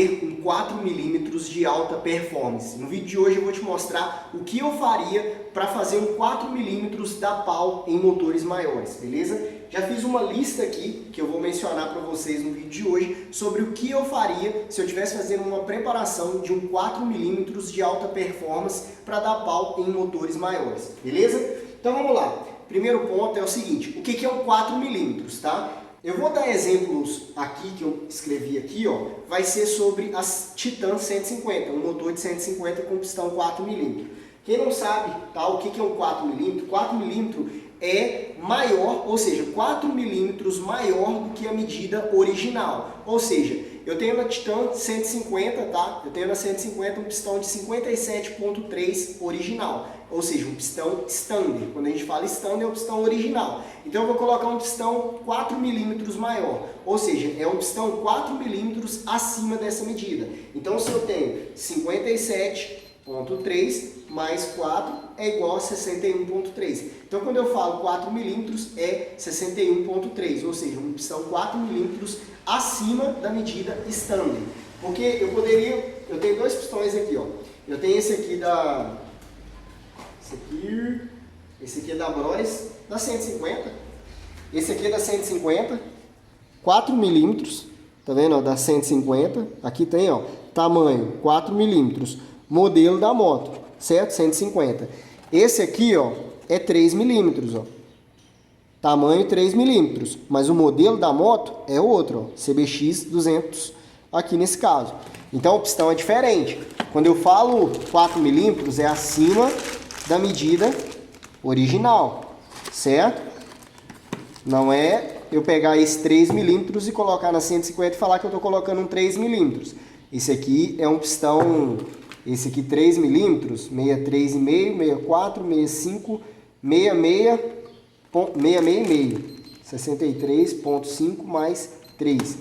fazer um 4 milímetros de alta performance. No vídeo de hoje eu vou te mostrar o que eu faria para fazer um 4 milímetros da pau em motores maiores, beleza? Já fiz uma lista aqui que eu vou mencionar para vocês no vídeo de hoje sobre o que eu faria se eu estivesse fazendo uma preparação de um 4 milímetros de alta performance para dar pau em motores maiores, beleza? Então vamos lá. Primeiro ponto é o seguinte, o que é um 4 milímetros, tá? Eu vou dar exemplos aqui que eu escrevi aqui, ó, vai ser sobre as Titan 150, um motor de 150 com pistão 4 milímetros. Quem não sabe, tá, o que é um 4 milímetros? 4 milímetros é maior, ou seja, 4 milímetros maior do que a medida original. Ou seja, eu tenho na Titan 150, tá? Eu tenho na 150 um pistão de 57.3 original, ou seja, um pistão standard. Quando a gente fala standard é o pistão original. Então eu vou colocar um pistão 4 milímetros maior, ou seja, é um pistão 4 milímetros acima dessa medida. Então se eu tenho 57.3 mais 4 é igual a 61.3. Então quando eu falo 4 milímetros é 61.3, ou seja, um pistão 4 milímetros acima da medida standard. Porque eu tenho dois pistões aqui, ó. Eu tenho esse aqui esse aqui é da Bros, da 150. Esse aqui é da 150, 4 milímetros, tá vendo, ó, da 150. Aqui tem, ó, tamanho 4 milímetros, modelo da moto, certo? 150. Esse aqui, ó, é 3 milímetros, ó. Tamanho 3 milímetros, mas o modelo da moto é outro, ó, CBX 200 aqui nesse caso. Então o pistão é diferente. Quando eu falo 4 milímetros é acima da medida original, certo? Não é eu pegar esse 3 milímetros e colocar na 150 e falar que eu estou colocando um 3 milímetros. Esse aqui é um pistão, esse aqui 3 milímetros, 63,5, 64, 65, 66, 63,5 mais 3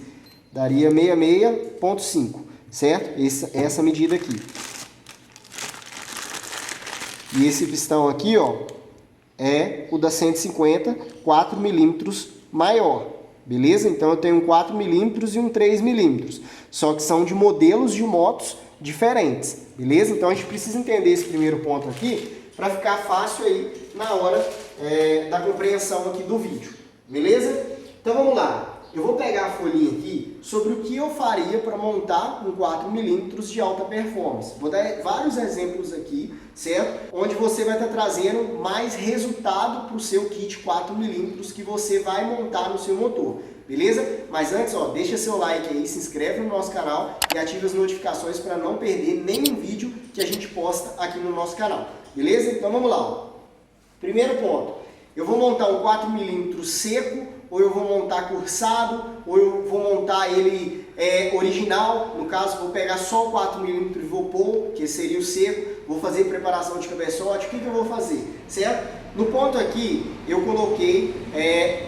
daria 66,5, certo? Essa medida aqui. E esse pistão aqui, ó, é o da 150, 4 milímetros maior, beleza? Então eu tenho um 4 milímetros e um 3 milímetros, só que são de modelos de motos diferentes, beleza? Então a gente precisa entender esse primeiro ponto aqui para ficar fácil aí na hora da compreensão aqui do vídeo, beleza? Então vamos lá, eu vou pegar a folhinha aqui sobre o que eu faria para montar um 4 milímetros de alta performance. Vou dar vários exemplos aqui, certo? Onde você vai estar trazendo mais resultado para o seu kit 4 milímetros que você vai montar no seu motor, beleza? Mas antes, ó, deixa seu like aí, se inscreve no nosso canal e ative as notificações para não perder nenhum vídeo que a gente posta aqui no nosso canal, beleza? Então vamos lá, ó. Primeiro ponto, eu vou montar um 4 milímetros seco, ou eu vou montar cursado, ou eu vou montar ele original. No caso, vou pegar só o 4 milímetros e vou pôr, que seria o seco, vou fazer preparação de cabeçote. O que eu vou fazer, certo? No ponto aqui, eu coloquei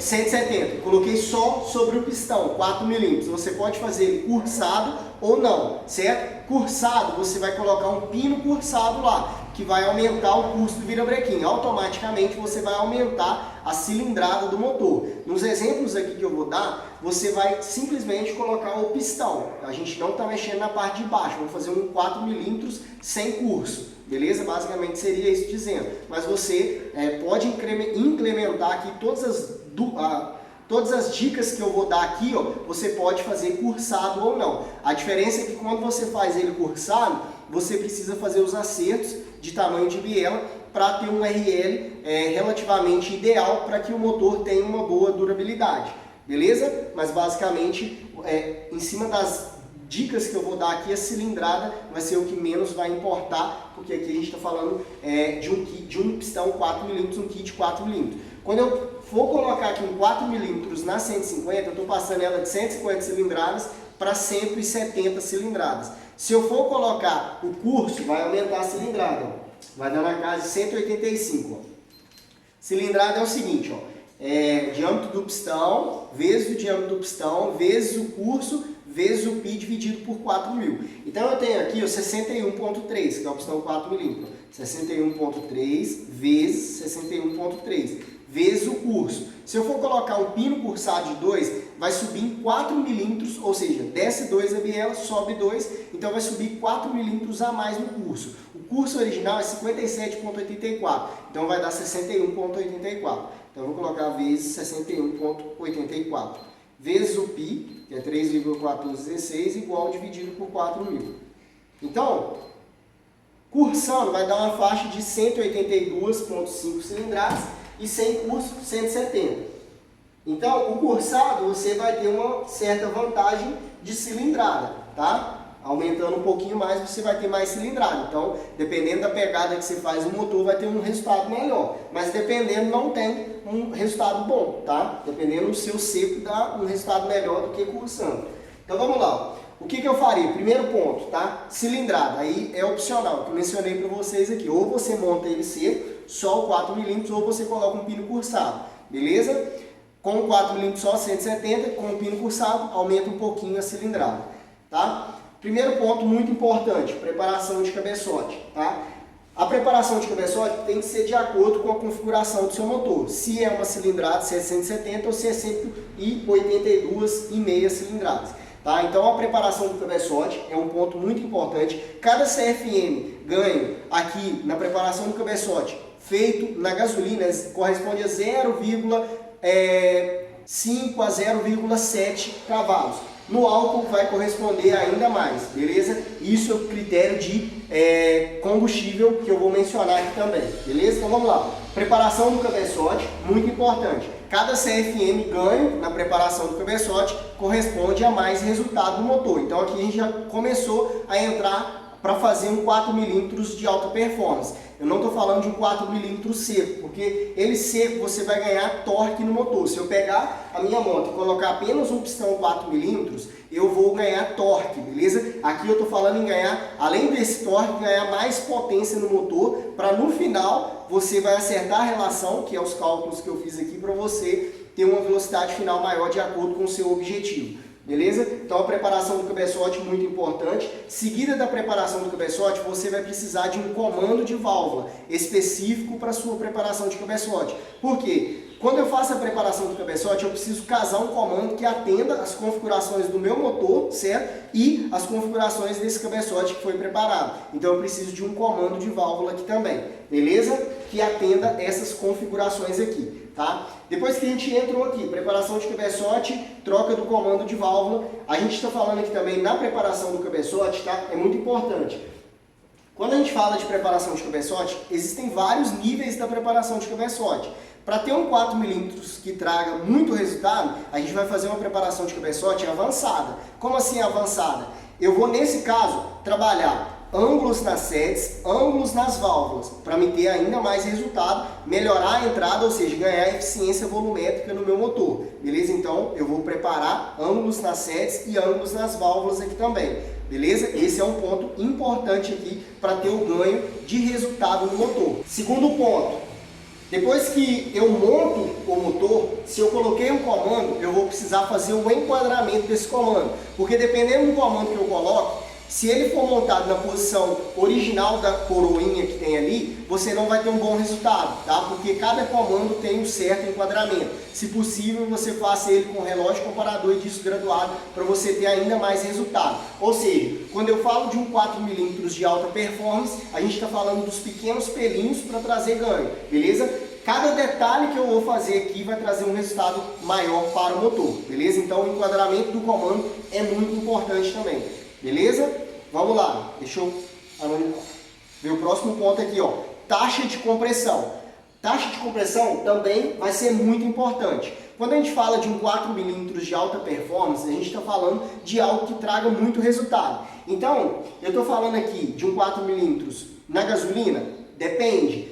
170, coloquei só sobre o pistão, 4 milímetros. Você pode fazer ele cursado ou não, certo? Cursado, você vai colocar um pino cursado lá, que vai aumentar o custo do virabrequim. Automaticamente você vai aumentar a cilindrada do motor. Nos exemplos aqui que eu vou dar, você vai simplesmente colocar o pistão. A gente não está mexendo na parte de baixo, vamos fazer um 4 milímetros sem curso, beleza? Basicamente seria isso dizendo. Mas você pode implementar aqui todas as dicas que eu vou dar aqui, ó, você pode fazer cursado ou não. A diferença é que quando você faz ele cursado, você precisa fazer os acertos de tamanho de biela para ter um RL relativamente ideal para que o motor tenha uma boa durabilidade, beleza? Mas basicamente, em cima das dicas que eu vou dar aqui, a cilindrada vai ser o que menos vai importar, porque aqui a gente está falando de um pistão 4 milímetros, um kit 4 milímetros. Quando eu for colocar aqui um 4 milímetros na 150, eu estou passando ela de 150 cilindradas para 170 cilindradas. Se eu for colocar o curso, vai aumentar a cilindrada, ó. Vai dar na casa de 185. Ó. Cilindrada é o seguinte, ó, diâmetro do pistão, vezes o diâmetro do pistão, vezes o curso, vezes o pi dividido por 4.000. Então eu tenho aqui o 61.3, que é o pistão 4 milímetros. 61.3 vezes 61.3, vezes o curso. Se eu for colocar um pino cursado de 2, vai subir em 4 milímetros, ou seja, desce 2 a biela, sobe 2, então vai subir 4 milímetros a mais no curso. O curso original é 57,84, então vai dar 61,84. Então eu vou colocar vezes 61,84, vezes o π, que é 3,1416, igual dividido por 4.000. Então, cursando vai dar uma faixa de 182,5 cilindradas e sem curso 170. Então, o cursado você vai ter uma certa vantagem de cilindrada, tá? Aumentando um pouquinho mais, você vai ter mais cilindrada. Então, dependendo da pegada que você faz no motor, vai ter um resultado melhor. Mas dependendo, não tem um resultado bom, tá? Dependendo do seu seco, dá um resultado melhor do que cursando. Então, vamos lá. O que eu faria? Primeiro ponto, tá? Cilindrada. Aí é opcional, que eu mencionei para vocês aqui. Ou você monta ele seco, só o 4 milímetros, ou você coloca um pino cursado, beleza? Com 4 milímetros só 170, com o pino cursado, aumenta um pouquinho a cilindrada, tá? Primeiro ponto muito importante, preparação de cabeçote, tá? A preparação de cabeçote tem que ser de acordo com a configuração do seu motor. Se é uma cilindrada, se é 170 ou se é 182,5 cilindradas. Tá? Então a preparação do cabeçote é um ponto muito importante. Cada CFM ganho aqui na preparação do cabeçote feito na gasolina corresponde a 0,5 a 0,7 cavalos. No álcool vai corresponder ainda mais, beleza? Isso é o critério de combustível que eu vou mencionar aqui também, beleza? Então vamos lá. Preparação do cabeçote, muito importante. Cada CFM ganho na preparação do cabeçote corresponde a mais resultado do motor. Então aqui a gente já começou a entrar para fazer um 4 milímetros de alta performance. Eu não estou falando de um 4 milímetros seco, porque ele seco você vai ganhar torque no motor. Se eu pegar a minha moto e colocar apenas um pistão 4 milímetros, eu vou ganhar torque, beleza? Aqui eu estou falando em ganhar, além desse torque, ganhar mais potência no motor, para no final você vai acertar a relação, que é os cálculos que eu fiz aqui, para você ter uma velocidade final maior de acordo com o seu objetivo. Beleza? Então a preparação do cabeçote é muito importante. Seguida da preparação do cabeçote, você vai precisar de um comando de válvula específico para a sua preparação de cabeçote. Por quê? Quando eu faço a preparação do cabeçote, eu preciso casar um comando que atenda as configurações do meu motor, certo? E as configurações desse cabeçote que foi preparado. Então eu preciso de um comando de válvula aqui também, beleza? Que atenda essas configurações aqui, tá? Depois que a gente entrou aqui, preparação de cabeçote, troca do comando de válvula, a gente está falando aqui também na preparação do cabeçote, tá? É muito importante. Quando a gente fala de preparação de cabeçote, existem vários níveis da preparação de cabeçote. Para ter um 4 milímetros que traga muito resultado, a gente vai fazer uma preparação de cabeçote avançada. Como assim avançada? Eu vou, nesse caso, trabalhar ângulos nas sedes, ângulos nas válvulas, para me ter ainda mais resultado, melhorar a entrada, ou seja, ganhar eficiência volumétrica no meu motor. Beleza? Então, eu vou preparar ângulos nas sedes e ângulos nas válvulas aqui também. Beleza? Esse é um ponto importante aqui para ter o ganho de resultado no motor. Segundo ponto. Depois que eu monto o motor, se eu coloquei um comando, eu vou precisar fazer o enquadramento desse comando. Porque dependendo do comando que eu coloco, se ele for montado na posição original da coroinha que tem ali, você não vai ter um bom resultado, tá? Porque cada comando tem um certo enquadramento. Se possível, você faça ele com relógio comparador e disco graduado para você ter ainda mais resultado. Ou seja, quando eu falo de um 4 milímetros de alta performance, a gente está falando dos pequenos pelinhos para trazer ganho, beleza? Cada detalhe que eu vou fazer aqui vai trazer um resultado maior para o motor, beleza? Então o enquadramento do comando é muito importante também, beleza? Vamos lá, deixa eu ver o próximo ponto aqui, ó. Taxa de compressão. Taxa de compressão também vai ser muito importante. Quando a gente fala de um 4 milímetros de alta performance, a gente está falando de algo que traga muito resultado. Então, eu estou falando aqui de um 4 milímetros na gasolina, depende.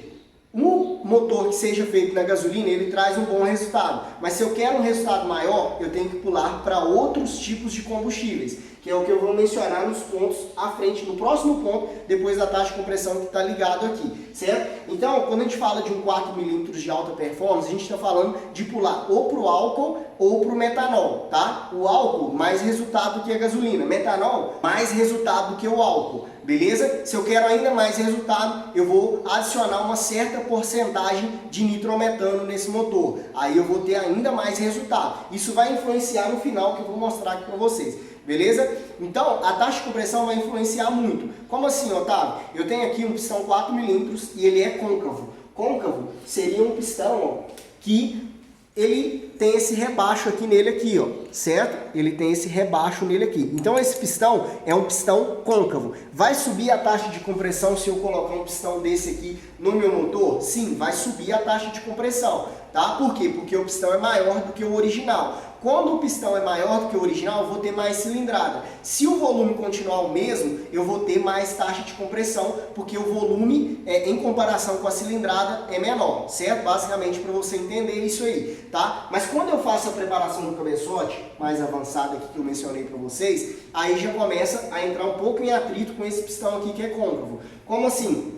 Um motor que seja feito na gasolina, ele traz um bom resultado. Mas se eu quero um resultado maior, eu tenho que pular para outros tipos de combustíveis, que é o que eu vou mencionar nos pontos à frente, no próximo ponto, depois da taxa de compressão que está ligado aqui, certo? Então, quando a gente fala de um 4 milímetros de alta performance, a gente está falando de pular ou para o álcool ou para o metanol, tá? O álcool, mais resultado do que a gasolina. Metanol, mais resultado do que o álcool. beleza? Se eu quero ainda mais resultado, eu vou adicionar uma certa porcentagem de nitrometano nesse motor. Aí eu vou ter ainda mais resultado. Isso vai influenciar no final, que eu vou mostrar aqui para vocês. Beleza? Então, a taxa de compressão vai influenciar muito. Como assim, Otávio? Eu tenho aqui um pistão 4 milímetros e ele é côncavo. Côncavo seria um pistão, ó, que ele tem esse rebaixo aqui nele aqui, ó, certo? Ele tem esse rebaixo nele aqui. Então esse pistão é um pistão côncavo. Vai subir a taxa de compressão se eu colocar um pistão desse aqui no meu motor? Sim, vai subir a taxa de compressão, tá? Por quê? Porque o pistão é maior do que o original. Quando o pistão é maior do que o original, eu vou ter mais cilindrada. Se o volume continuar o mesmo, eu vou ter mais taxa de compressão, porque o volume, em comparação com a cilindrada, é menor, certo? Basicamente para você entender isso aí, tá? Mas quando eu faço a preparação do cabeçote, mais avançada aqui que eu mencionei para vocês, aí já começa a entrar um pouco em atrito com esse pistão aqui que é côncavo. Como assim?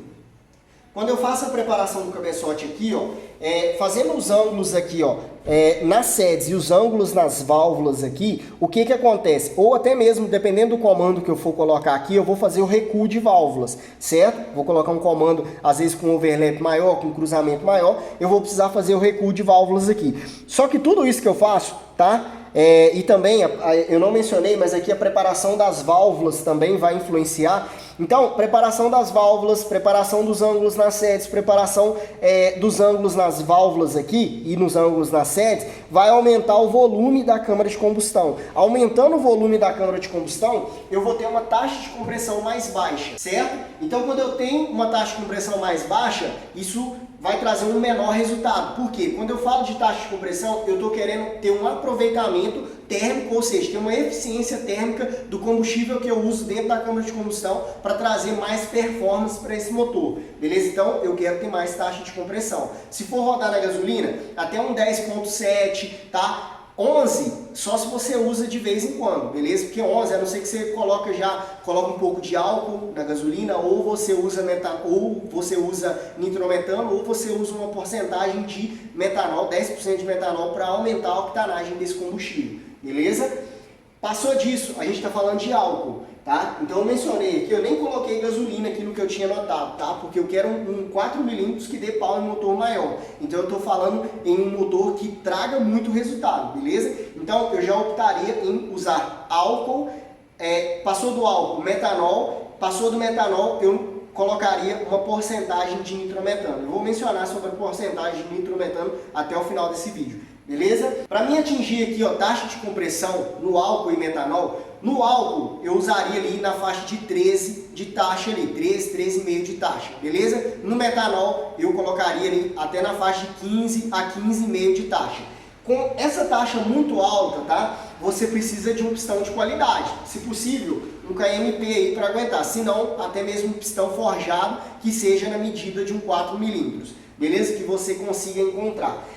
Quando eu faço a preparação do cabeçote aqui, ó, fazendo os ângulos aqui, ó, nas sedes e os ângulos nas válvulas aqui, o que que acontece? Ou até mesmo, dependendo do comando que eu for colocar aqui, eu vou fazer o recuo de válvulas, certo? Vou colocar um comando, às vezes com um overlap maior, com um cruzamento maior, eu vou precisar fazer o recuo de válvulas aqui. Só que tudo isso que eu faço, tá? E também, eu não mencionei, mas aqui a preparação das válvulas também vai influenciar. Então, preparação das válvulas, preparação dos ângulos nas sedes, preparação dos ângulos nas válvulas aqui e nos ângulos nas sedes, vai aumentar o volume da câmara de combustão. Aumentando o volume da câmara de combustão, eu vou ter uma taxa de compressão mais baixa, certo? Então, quando eu tenho uma taxa de compressão mais baixa, isso vai trazer um menor resultado. Por quê? Quando eu falo de taxa de compressão, eu estou querendo ter um aproveitamento térmico, ou seja, ter uma eficiência térmica do combustível que eu uso dentro da câmara de combustão para trazer mais performance para esse motor, beleza? Então, eu quero ter mais taxa de compressão. Se for rodar na gasolina, até um 10.7, tá? 11, só se você usa de vez em quando, beleza? Porque 11, a não ser que você coloca um pouco de álcool na gasolina, ou você usa nitrometano, ou você usa uma porcentagem de metanol, 10% de metanol, para aumentar a octanagem desse combustível, beleza? Passou disso, a gente está falando de álcool, tá? Então eu mencionei aqui, eu nem coloquei gasolina aqui no que eu tinha notado, tá? Porque eu quero um 4 milímetros que dê pau em motor maior. Então eu estou falando em um motor que traga muito resultado, beleza? Então eu já optaria em usar álcool, passou do álcool, metanol, passou do metanol, eu colocaria uma porcentagem de nitrometano. Eu vou mencionar sobre a porcentagem de nitrometano até o final desse vídeo. Beleza? Para mim atingir aqui, ó, taxa de compressão no álcool e metanol, no álcool eu usaria ali na faixa de 13 de taxa ali, 13,5 de taxa, beleza? No metanol eu colocaria ali até na faixa de 15 a 15,5 de taxa. Com essa taxa muito alta, tá? Você precisa de um pistão de qualidade, se possível um KMP aí para aguentar, se não até mesmo um pistão forjado que seja na medida de um 4 milímetros, beleza? Que você consiga encontrar.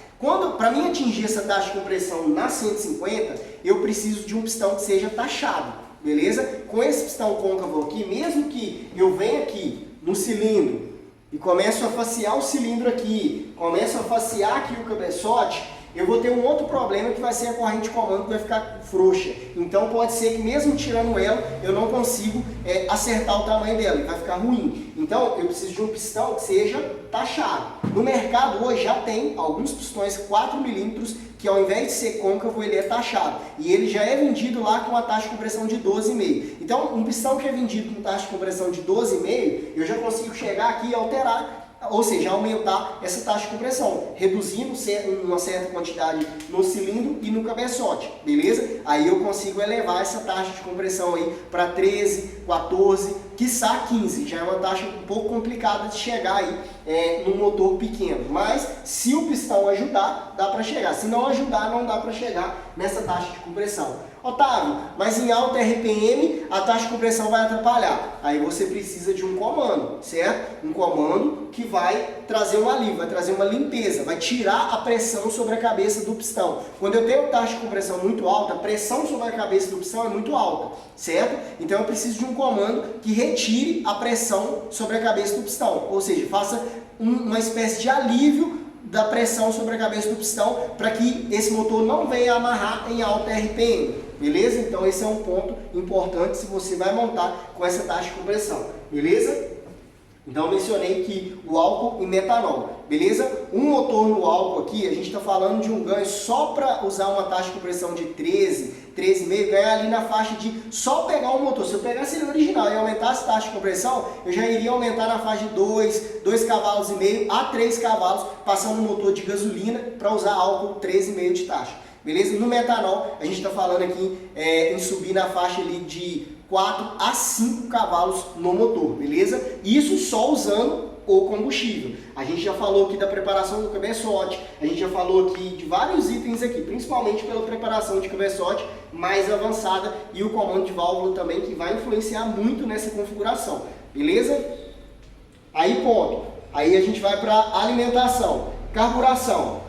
Para mim atingir essa taxa de compressão na 150, eu preciso de um pistão que seja taxado, beleza? Com esse pistão côncavo aqui, mesmo que eu venha aqui no cilindro e começo a facear o cilindro aqui, começo a facear aqui o cabeçote, eu vou ter um outro problema que vai ser a corrente de comando que vai ficar frouxa. Então pode ser que mesmo tirando ela, eu não consigo acertar o tamanho dela, vai ficar ruim. Então eu preciso de um pistão que seja taxado. No mercado hoje já tem alguns pistões 4 milímetros que ao invés de ser côncavo, ele é taxado. E ele já é vendido lá com a taxa de compressão de 12,5. Então um pistão que é vendido com taxa de compressão de 12,5, eu já consigo chegar aqui e alterar, ou seja, aumentar essa taxa de compressão, reduzindo uma certa quantidade no cilindro e no cabeçote, beleza? Aí eu consigo elevar essa taxa de compressão aí para 13, 14, quiçá 15, já é uma taxa um pouco complicada de chegar aí num motor pequeno, mas se o pistão ajudar, dá para chegar, se não ajudar, não dá para chegar nessa taxa de compressão. Otávio, mas em alta RPM a taxa de compressão vai atrapalhar. Aí você precisa de um comando, certo? Um comando que vai trazer um alívio, vai trazer uma limpeza, vai tirar a pressão sobre a cabeça do pistão. Quando eu tenho taxa de compressão muito alta, a pressão sobre a cabeça do pistão é muito alta, certo? Então eu preciso de um comando que retire a pressão sobre a cabeça do pistão, ou seja, faça uma espécie de alívio da pressão sobre a cabeça do pistão para que esse motor não venha amarrar em alta RPM, beleza? Então esse é um ponto importante se você vai montar com essa taxa de compressão, beleza? Então eu mencionei que o álcool e metanol, beleza? Um motor no álcool aqui, a gente está falando de um ganho só para usar uma taxa de compressão de 13,5, ganhar ali na faixa de só pegar o motor. Se eu pegasse ele original e aumentasse a taxa de compressão, eu já iria aumentar na faixa de 2 cavalos e meio a 3 cavalos, passando no motor de gasolina para usar álcool 13,5 de taxa, beleza? No metanol, a gente está falando aqui em subir na faixa ali de 4 a 5 cavalos no motor, beleza? Isso só usando o combustível. A gente já falou aqui da preparação do cabeçote, a gente já falou aqui de vários itens aqui, principalmente pela preparação de cabeçote mais avançada e o comando de válvula também, que vai influenciar muito nessa configuração, beleza? Aí ponto. Aí a gente vai para alimentação, carburação.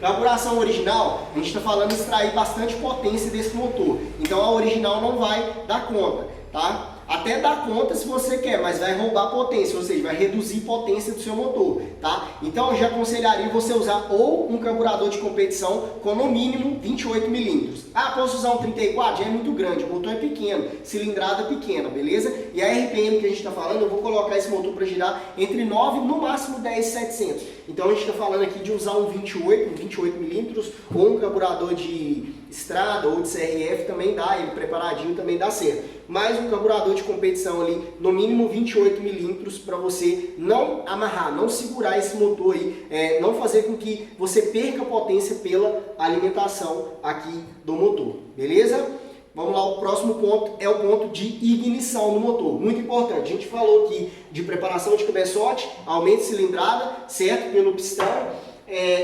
Carburação original, a gente está falando de extrair bastante potência desse motor. Então a original não vai dar conta, tá? Até dá conta se você quer, mas vai roubar potência, ou seja, vai reduzir potência do seu motor, tá? Então eu já aconselharia você usar ou um carburador de competição com no mínimo 28 milímetros. Ah, posso usar um 34? Já é muito grande, o motor é pequeno, cilindrada pequena, beleza? E a RPM que a gente está falando, eu vou colocar esse motor para girar entre 9 no máximo 10.700. Então a gente está falando aqui de usar um 28 milímetros, ou um carburador de estrada ou de CRF também dá, ele preparadinho também dá certo. Mas um carburador de competição ali, no mínimo 28 milímetros, para você não amarrar, não segurar esse motor aí, não fazer com que você perca potência pela alimentação aqui do motor, beleza? Vamos lá, o próximo ponto é o ponto de ignição no motor, muito importante. A gente falou aqui de preparação de cabeçote, aumento de cilindrada, certo? Pelo pistão,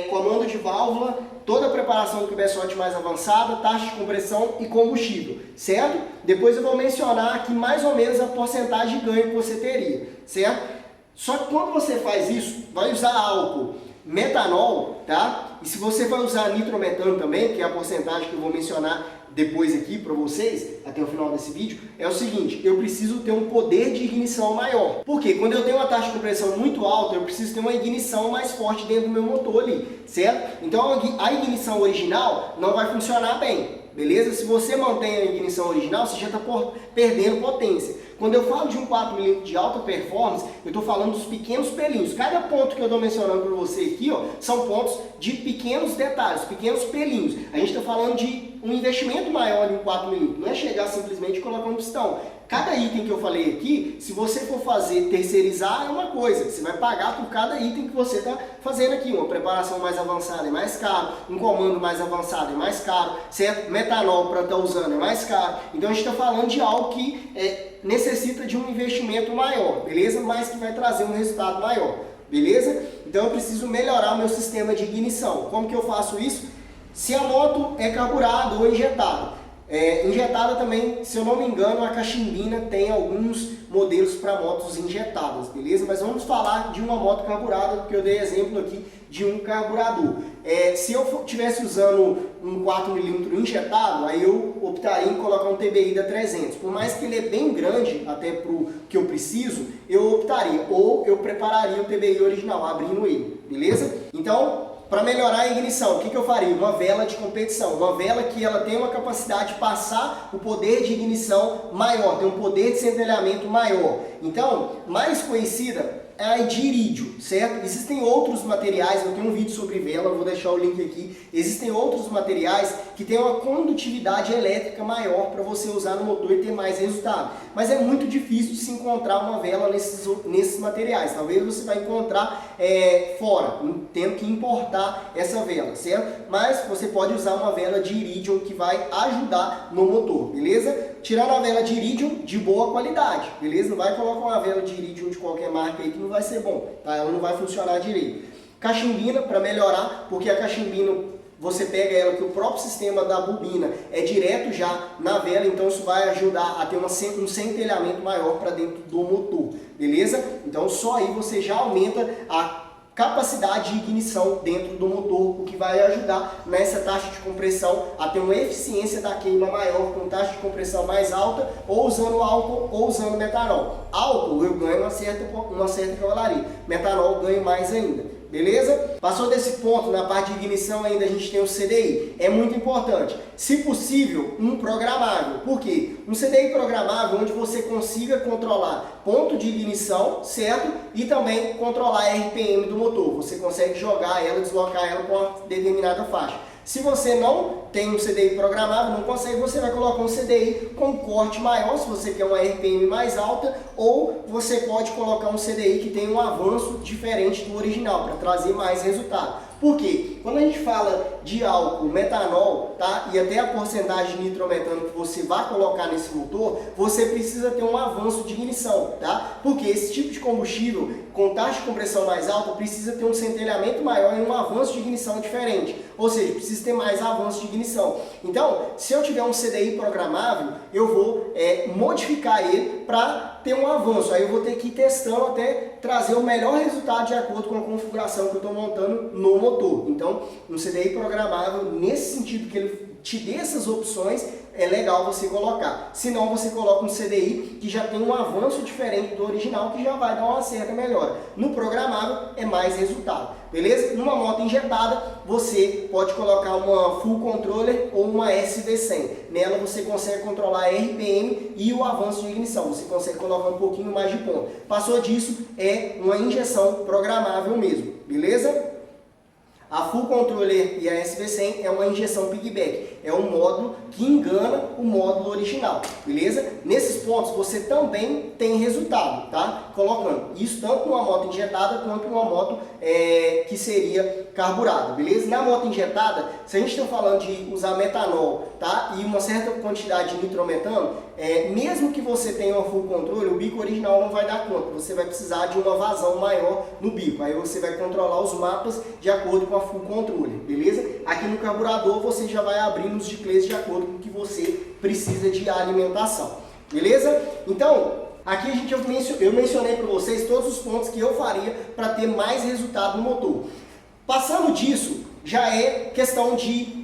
comando de válvula, toda a preparação do cabeçote mais avançada, taxa de compressão e combustível, certo? Depois eu vou mencionar aqui mais ou menos a porcentagem de ganho que você teria, certo? Só que quando você faz isso, vai usar álcool, metanol, tá? E se você vai usar nitrometano também, que é a porcentagem que eu vou mencionar depois aqui para vocês, até o final desse vídeo, é o seguinte: eu preciso ter um poder de ignição maior. Porque quando eu tenho uma taxa de compressão muito alta, eu preciso ter uma ignição mais forte dentro do meu motor ali, certo? Então a ignição original não vai funcionar bem, beleza? Se você mantém a ignição original, você já está perdendo potência. Quando eu falo de um 4mm de alta performance, eu estou falando dos pequenos pelinhos. Cada ponto que eu estou mencionando para você aqui, ó, são pontos de pequenos detalhes, pequenos pelinhos. A gente está falando de um investimento maior em 4mm. Não é chegar simplesmente e colocar um pistão. Cada item que eu falei aqui, se você for fazer terceirizar, é uma coisa. Você vai pagar por cada item que você está fazendo aqui. Uma preparação mais avançada é mais caro, um comando mais avançado é mais caro, certo? Metanol para estar usando é mais caro. Então a gente está falando de algo que necessita de um investimento maior, beleza? Mas que vai trazer um resultado maior, beleza? Então eu preciso melhorar o meu sistema de ignição. Como que eu faço isso? Se a moto é carburada ou injetada. Injetada também, se eu não me engano, a cachimbina tem alguns modelos para motos injetadas, beleza? Mas vamos falar de uma moto carburada, porque eu dei exemplo aqui de um carburador. Se eu estivesse usando um 4mm injetado, aí eu optaria em colocar um TBI da 300. Por mais que ele é bem grande, até para o que eu preciso, eu optaria, ou eu prepararia o TBI original, abrindo ele, beleza? Então, para melhorar a ignição, o que eu faria? Uma vela de competição, uma vela que ela tem uma capacidade de passar o poder de ignição maior, tem um poder de centelhamento maior. Então, mais conhecida é a de irídio, certo? Existem outros materiais, eu tenho um vídeo sobre vela, vou deixar o link aqui. Existem outros materiais que têm uma condutividade elétrica maior para você usar no motor e ter mais resultado. Mas é muito difícil de se encontrar uma vela nesses materiais. Talvez você vai encontrar fora, tendo que importar essa vela, certo? Mas você pode usar uma vela de irídio que vai ajudar no motor, beleza? Tirando a vela de irídio de boa qualidade, beleza? Não vai colocar uma vela de irídio de qualquer marca aí que não vai ser bom, tá? Ela não vai funcionar direito. Cachimbina para melhorar, porque a cachimbina você pega ela que o próprio sistema da bobina é direto já na vela, então isso vai ajudar a ter um centelhamento maior para dentro do motor, beleza? Então só aí você já aumenta a capacidade de ignição dentro do motor, o que vai ajudar nessa taxa de compressão a ter uma eficiência da queima maior, com taxa de compressão mais alta, ou usando álcool ou usando metanol. Álcool eu ganho uma certa cavalaria, metanol eu ganho mais ainda, beleza? Passou desse ponto, na parte de ignição ainda a gente tem o CDI. É muito importante. Se possível, um programável. Por quê? Um CDI programável onde você consiga controlar ponto de ignição, certo? E também controlar a RPM do motor. Você consegue jogar ela, deslocar ela com uma determinada faixa. Se você não tem um CDI programável, não consegue, você vai colocar um CDI com corte maior, se você quer uma RPM mais alta, ou você pode colocar um CDI que tem um avanço diferente do original, para trazer mais resultado. Por quê? Quando a gente fala de álcool, metanol, tá? E até a porcentagem de nitrometano que você vai colocar nesse motor, você precisa ter um avanço de ignição, tá? Porque esse tipo de combustível, com taxa de compressão mais alta, precisa ter um centelhamento maior e um avanço de ignição diferente. Ou seja, precisa ter mais avanço de ignição. Então, se eu tiver um CDI programável, eu vou modificar ele para ter um avanço. Aí eu vou ter que ir testando até trazer o melhor resultado de acordo com a configuração que eu estou montando no motor. Então, um CDI programável, nesse sentido que ele te dê essas opções, é legal você colocar. Se não, você coloca um CDI que já tem um avanço diferente do original, que já vai dar uma certa melhora. No programável é mais resultado, beleza? Numa moto injetada, você pode colocar uma full controller ou uma SV100. Nela você consegue controlar a RPM e o avanço de ignição. Você consegue colocar um pouquinho mais de ponto. Passou disso, é uma injeção programável mesmo, beleza? A Full Controller e a SV100 é uma injeção piggyback, é um módulo que engana o módulo original, beleza? Nesses pontos você também tem resultado, tá? Colocando isso tanto numa moto injetada quanto numa moto que seria carburada, beleza? Na moto injetada, se a gente está falando de usar metanol, tá? E uma certa quantidade de nitrometano, mesmo que você tenha uma Full Controller, o bico original não vai dar conta, você vai precisar de uma vazão maior no bico, aí você vai controlar os mapas de acordo com a Full Controller, beleza? Aqui no carburador você já vai abrir nos giclês de acordo com o que você precisa de alimentação, beleza? Então, aqui eu mencionei para vocês todos os pontos que eu faria para ter mais resultado no motor. Passando disso, já é questão de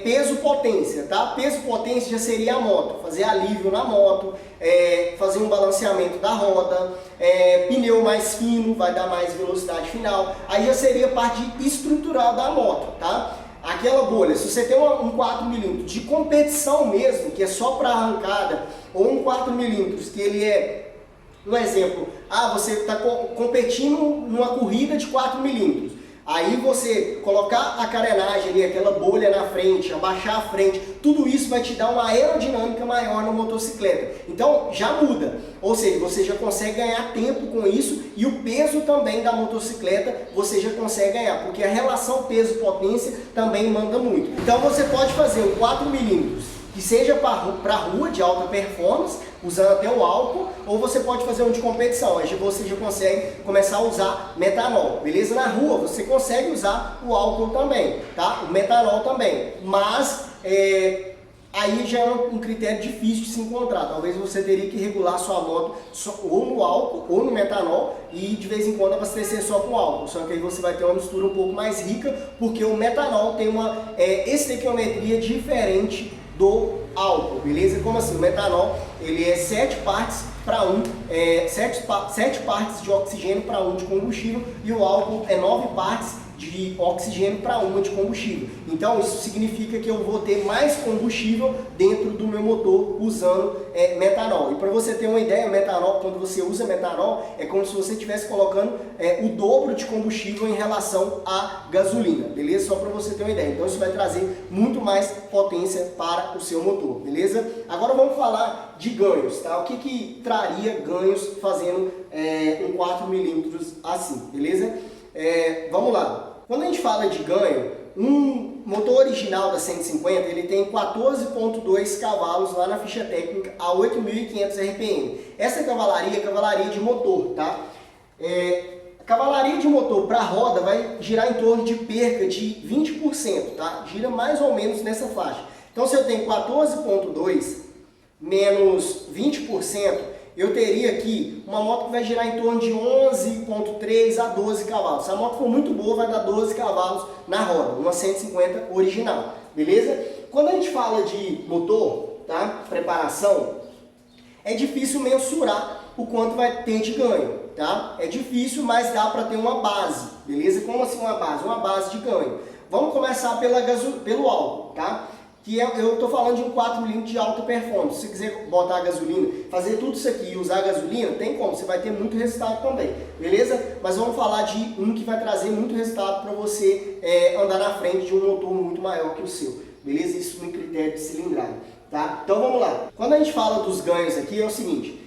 peso-potência, tá? Peso-potência já seria a moto, fazer alívio na moto, fazer um balanceamento da roda, pneu mais fino, vai dar mais velocidade final. Aí já seria a parte estrutural da moto, tá? Aquela bolha, se você tem um 4mm de competição mesmo, que é só para arrancada, ou um 4mm que ele um exemplo, você está competindo numa corrida de 4mm. Aí você colocar a carenagem ali, aquela bolha na frente, abaixar a frente, tudo isso vai te dar uma aerodinâmica maior na motocicleta. Então já muda, ou seja, você já consegue ganhar tempo com isso e o peso também da motocicleta você já consegue ganhar, porque a relação peso-potência também manda muito. Então você pode fazer um 4mm que seja para rua de alta performance, usando até o álcool, ou você pode fazer um de competição, aí você já consegue começar a usar metanol, beleza? Na rua você consegue usar o álcool também, tá? O metanol também, mas aí já é um critério difícil de se encontrar, talvez você teria que regular sua moto ou no álcool ou no metanol e de vez em quando abastecer só com álcool, só que aí você vai ter uma mistura um pouco mais rica, porque o metanol tem uma estequiometria diferente do álcool, beleza? Como assim? O metanol, ele é 7 partes para 1, 7 partes de oxigênio para 1 de combustível, e o álcool é 9 partes de oxigênio para 1 de combustível. Então isso significa que eu vou ter mais combustível dentro do meu motor usando metanol. E para você ter uma ideia, o metanol, quando você usa metanol, é como se você estivesse colocando o dobro de combustível em relação à gasolina, beleza? Só para você ter uma ideia. Então isso vai trazer muito mais potência para o seu motor, beleza? Agora vamos falar de ganhos, tá? O que traria ganhos fazendo um 4mm assim, beleza? Vamos lá. Quando a gente fala de ganho, um motor original da 150, ele tem 14.2 cavalos lá na ficha técnica a 8.500 RPM. Essa cavalaria é cavalaria de motor, tá? A cavalaria de motor para roda vai girar em torno de perca de 20%, tá? Gira mais ou menos nessa faixa. Então se eu tenho 14.2 menos 20%, eu teria aqui uma moto que vai girar em torno de 11.3 a 12 cavalos. Se a moto for muito boa, vai dar 12 cavalos na roda, uma 150 original, beleza? Quando a gente fala de motor, tá? Preparação, é difícil mensurar o quanto vai ter de ganho, tá? É difícil, mas dá para ter uma base, beleza? Como assim uma base? Uma base de ganho. Vamos começar pelo álcool, tá? Que eu estou falando de um 4mm de alta performance. Se você quiser botar a gasolina, fazer tudo isso aqui e usar a gasolina, tem como, você vai ter muito resultado também, beleza? Mas vamos falar de um que vai trazer muito resultado para você andar na frente de um motor muito maior que o seu, beleza? Isso no critério de cilindrada, tá? Então vamos lá. Quando a gente fala dos ganhos aqui, é o seguinte,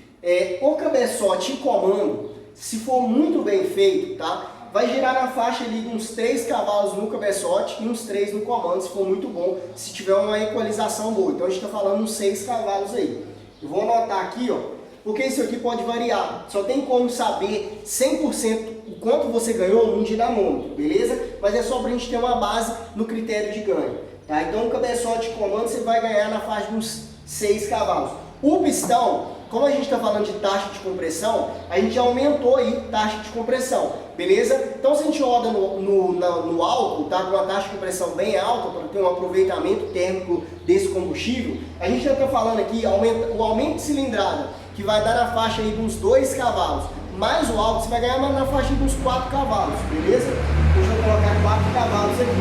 o cabeçote e comando, se for muito bem feito, tá? Vai girar na faixa ali de uns 3 cavalos no cabeçote e uns 3 no comando, se for muito bom, se tiver uma equalização boa. Então a gente está falando uns 6 cavalos aí. Eu vou anotar aqui, ó, porque isso aqui pode variar. Só tem como saber 100% o quanto você ganhou num dinamômetro, beleza? Mas é só para a gente ter uma base no critério de ganho, tá? Então o cabeçote e comando você vai ganhar na faixa de uns 6 cavalos. O pistão, como a gente está falando de taxa de compressão, a gente aumentou aí taxa de compressão, beleza? Então se a gente roda no álcool, tá, com uma taxa de compressão bem alta, para ter um aproveitamento térmico desse combustível, a gente já está falando aqui, o aumento de cilindrada, que vai dar na faixa aí de uns 2 cavalos, mais o álcool, você vai ganhar na faixa de uns 4 cavalos, beleza? Deixa eu colocar 4 cavalos aqui,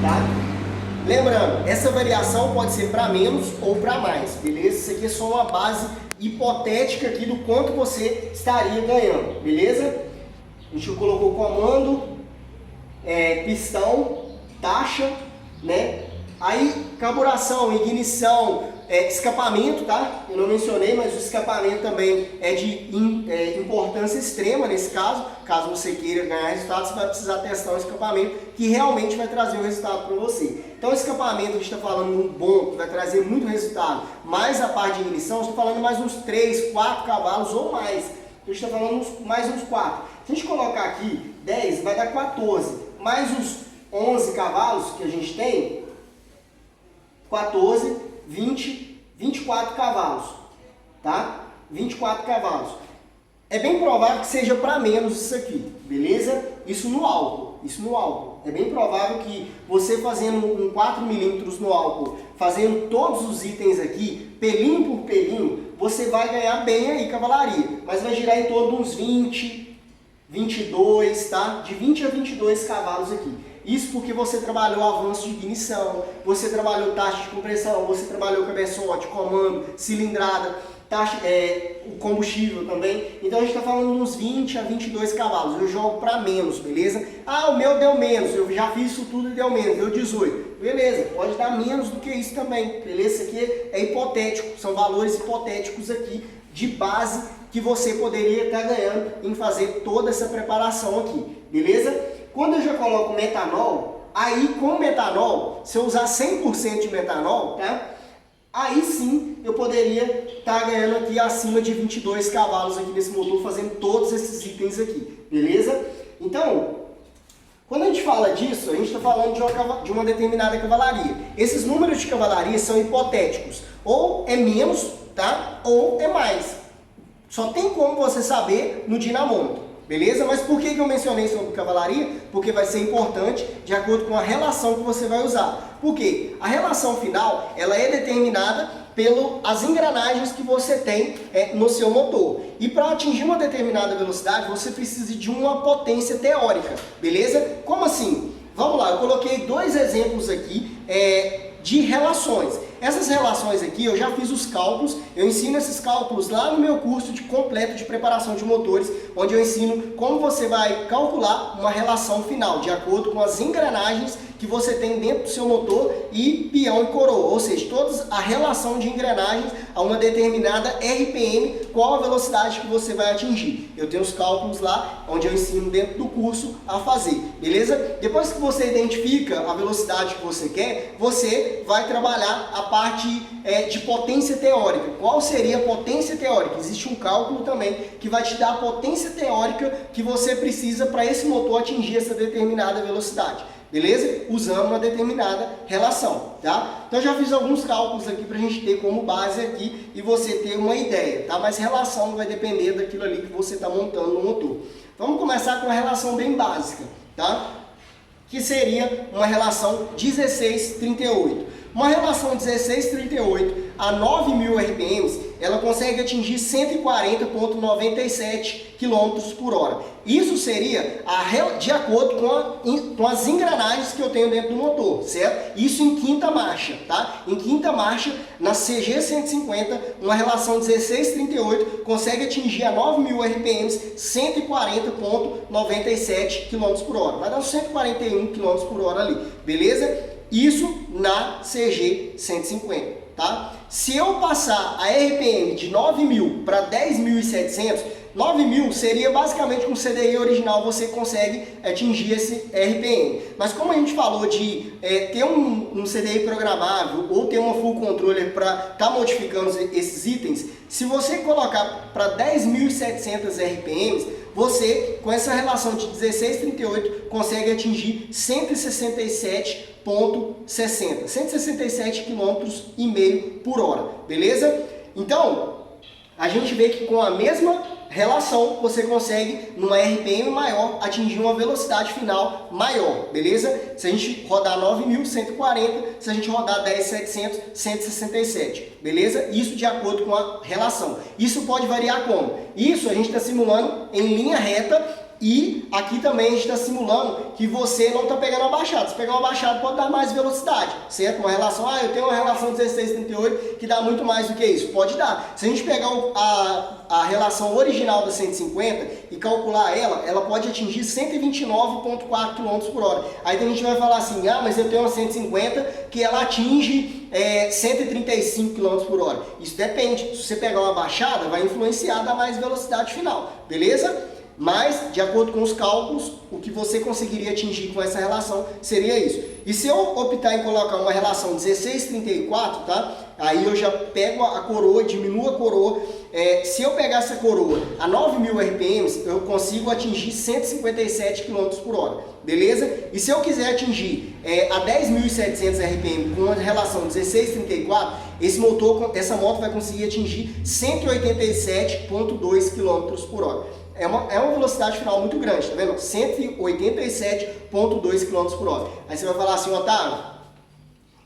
tá? Lembrando, essa variação pode ser para menos ou para mais, beleza? Isso aqui é só uma base hipotética aqui do quanto você estaria ganhando, beleza? A gente colocou comando, pistão, taxa, né? Aí, carburação, ignição, escapamento, tá? Eu não mencionei, mas o escapamento também é de importância extrema nesse caso. Caso você queira ganhar resultado, você vai precisar testar um escapamento que realmente vai trazer o resultado para você. Então, o escapamento, a gente está falando um bom, que vai trazer muito resultado, mais a parte de ignição, estou falando mais uns 3, 4 cavalos ou mais. A gente está falando mais uns 4. Se a gente colocar aqui 10, vai dar 14. Mais os 11 cavalos que a gente tem, 14, 20, 24 cavalos, tá? 24 cavalos. É bem provável que seja para menos isso aqui, beleza? Isso no álcool. É bem provável que você fazendo um 4mm no álcool, fazendo todos os itens aqui, pelinho por pelinho, você vai ganhar bem aí cavalaria. Mas vai girar em torno de uns 20, 22, tá? De 20 a 22 cavalos aqui. Isso porque você trabalhou avanço de ignição, você trabalhou taxa de compressão, você trabalhou cabeçote, comando, cilindrada, taxa, o combustível também. Então a gente está falando de uns 20 a 22 cavalos. Eu jogo para menos, beleza? Ah, o meu deu menos, eu já fiz isso tudo e deu menos, deu 18. Beleza, pode dar menos do que isso também, beleza? Isso aqui é hipotético, são valores hipotéticos aqui de base que você poderia estar ganhando em fazer toda essa preparação aqui, beleza? Quando eu já coloco metanol, aí com metanol, se eu usar 100% de metanol, tá? Aí sim eu poderia estar ganhando aqui acima de 22 cavalos aqui nesse motor, fazendo todos esses itens aqui, beleza? Então, quando a gente fala disso, a gente está falando de uma determinada cavalaria. Esses números de cavalaria são hipotéticos, ou é menos, tá? Ou é mais. Só tem como você saber no dinamômetro. Beleza? Mas por que eu mencionei sobre cavalaria? Porque vai ser importante de acordo com a relação que você vai usar. Por quê? A relação final, ela é determinada pelas engrenagens que você tem no seu motor. E para atingir uma determinada velocidade, você precisa de uma potência teórica. Beleza? Como assim? Vamos lá, eu coloquei 2 exemplos aqui de relações. Essas relações aqui, eu já fiz os cálculos, eu ensino esses cálculos lá no meu curso completo de preparação de motores, onde eu ensino como você vai calcular uma relação final, de acordo com as engrenagens que você tem dentro do seu motor e peão e coroa, ou seja, toda a relação de engrenagens a uma determinada RPM, qual a velocidade que você vai atingir. Eu tenho os cálculos lá, onde eu ensino dentro do curso a fazer, beleza? Depois que você identifica a velocidade que você quer, você vai trabalhar a parte de potência teórica. Qual seria a potência teórica? Existe um cálculo também que vai te dar a potência teórica que você precisa para esse motor atingir essa determinada velocidade. Beleza? Usando uma determinada relação, tá? Então eu já fiz alguns cálculos aqui para a gente ter como base aqui e você ter uma ideia, tá? Mas relação vai depender daquilo ali que você está montando no motor. Vamos começar com uma relação bem básica, tá? Que seria uma relação 16:38. Uma relação 16:38 a 9.000 RPMs, ela consegue atingir 140,97 km por hora. Isso seria de acordo com as engrenagens que eu tenho dentro do motor, certo? Isso em quinta marcha, tá? Em quinta marcha, na CG 150, uma relação 1638 consegue atingir a 9.000 RPMs 140,97 km por hora. Vai dar uns 141 km por hora ali, beleza? Isso na CG 150, tá? Se eu passar a RPM de 9.000 para 10.700, 9.000 seria basicamente com o CDI original você consegue atingir esse RPM. Mas como a gente falou de ter um CDI programável ou ter uma full controller para estar modificando esses itens, se você colocar para 10.700 RPMs, você com essa relação de 1638 consegue atingir 167,60, 167,5 km por hora, beleza? Então, a gente vê que com a mesma relação, você consegue, numa RPM maior, atingir uma velocidade final maior, beleza? Se a gente rodar 9.000, 140, se a gente rodar 10.700, 167, beleza? Isso de acordo com a relação. Isso pode variar como? Isso a gente está simulando em linha reta. E aqui também a gente está simulando que você não está pegando uma baixada. Se pegar uma baixada pode dar mais velocidade, certo? Uma relação, eu tenho uma relação 1638 que dá muito mais do que isso. Pode dar. Se a gente pegar a relação original da 150 e calcular ela pode atingir 129,4 km por hora. Aí a gente vai falar assim, mas eu tenho uma 150 que ela atinge 135 km por hora. Isso depende. Se você pegar uma baixada, vai influenciar, dar mais velocidade final, beleza? Mas, de acordo com os cálculos, o que você conseguiria atingir com essa relação seria isso. E se eu optar em colocar uma relação 1634, tá? Aí eu já pego a coroa, diminuo a coroa. Se eu pegar essa coroa a 9.000 RPMs, eu consigo atingir 157 km por hora, beleza? E se eu quiser atingir a 10.700 RPM com uma relação 1634, essa moto vai conseguir atingir 187,2 km por hora. É uma velocidade final muito grande, tá vendo? 187,2 km por hora. Aí você vai falar assim, Otávio,